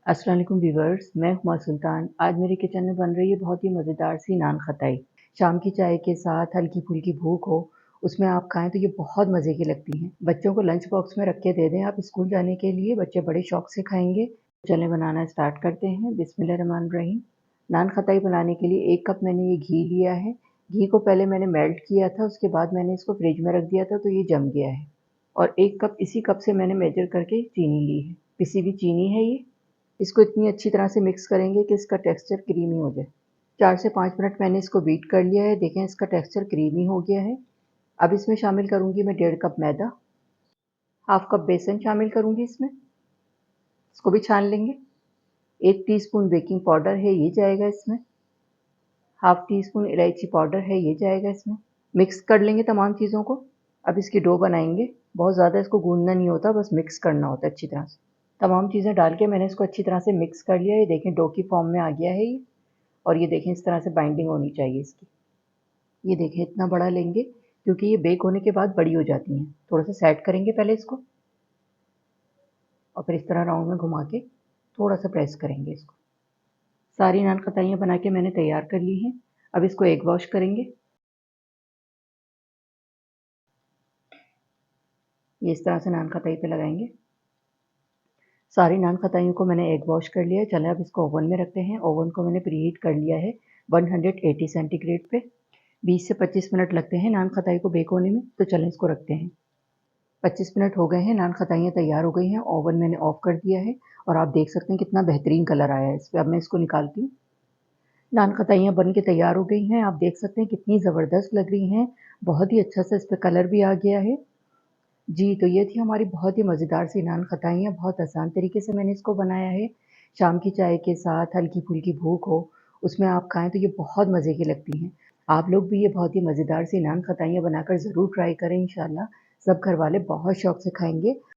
अस्सलाम वालेकुम व्यूअर्स, मैं हुमा सुल्तान। आज मेरे किचन में बन रही है बहुत ही मज़ेदार सी नान खटाई। शाम की चाय के साथ हल्की-फुल्की भूख हो, उसमें आप खाएँ तो ये बहुत मज़े की लगती हैं। बच्चों को लंच बॉक्स में रख के दे दें आप स्कूल जाने के लिए, बच्चे बड़े शौक से खाएँगे। चलें बनाना स्टार्ट करते हैं। बिस्मिल्लाहिर्रहमानिर्रहीम। नान खटाई बनाने के लिए 1 कप मैंने ये घी लिया है। घी को पहले मैंने मेल्ट किया था, उसके बाद मैंने इसको फ्रिज में रख दिया था तो ये जम गया है। और 1 कप इसी कप से मैंने मेजर करके चीनी ली है। पिसी हुई चीनी है ये। इसको इतनी अच्छी तरह से मिक्स करेंगे कि इसका टेक्सचर क्रीमी हो जाए। 4 से 5 मिनट मैंने इसको बीट कर लिया है। देखें इसका टेक्सचर क्रीमी हो गया है। अब इसमें शामिल करूँगी मैं 1.5 कप मैदा, हाफ कप बेसन शामिल करूँगी इसमें, इसको भी छान लेंगे। 1 टीस्पून बेकिंग पाउडर है ये जाएगा इसमें, हाफ टी स्पून इलायची पाउडर है ये जाएगा इसमें। मिक्स कर लेंगे तमाम चीज़ों को। अब इसकी डो बनाएँगे। बहुत ज़्यादा इसको गूँथना नहीं होता, बस मिक्स करना होता है अच्छी तरह से। तमाम चीज़ें डाल के मैंने इसको अच्छी तरह से मिक्स कर लिया है। ये देखें डो की फॉर्म में आ गया है ये। और ये देखें इस तरह से बाइंडिंग होनी चाहिए इसकी। ये देखें इतना बड़ा लेंगे क्योंकि ये बेक होने के बाद बड़ी हो जाती हैं। थोड़ा सा सेट करेंगे पहले इसको और फिर इस तरह राउंड में घुमा के थोड़ा सा प्रेस करेंगे इसको। सारी नान खताइयाँ बना के मैंने तैयार कर ली हैं। अब इसको एग वॉश करेंगे। ये इस तरह से नान खताई पे लगाएंगे। सारी नान खताइयों को मैंने एग वॉश कर लिया है। चलें अब इसको ओवन में रखते हैं। ओवन को मैंने प्रीहीट कर लिया है 180 सेंटीग्रेड पे। 20 से 25 मिनट लगते हैं नान खताई को बेक होने में, तो चलें इसको रखते हैं। 25 मिनट हो गए हैं, नान खताइयाँ तैयार हो गई हैं। ओवन मैंने ऑफ कर दिया है और आप देख सकते हैं कितना बेहतरीन कलर आया है इस पे। अब मैं इसको निकालती हूँ। नान खताइयाँ बन के तैयार हो गई हैं। आप देख सकते हैं कितनी ज़बरदस्त लग रही हैं। बहुत ही अच्छा सा इस पे कलर भी आ गया है। जी, तो ये थी हमारी बहुत ही मज़ेदार सी नान खटाइयाँ। बहुत आसान तरीके से मैंने इसको बनाया है। शाम की चाय के साथ हल्की-फुल्की भूख हो, उसमें आप खाएँ तो ये बहुत मज़े की लगती हैं। आप लोग भी ये बहुत ही मज़ेदार सी नान खटाइयाँ बनाकर ज़रूर ट्राई करें इंशाअल्लाह। सब घरवाले बहुत शौक से खाएँगे।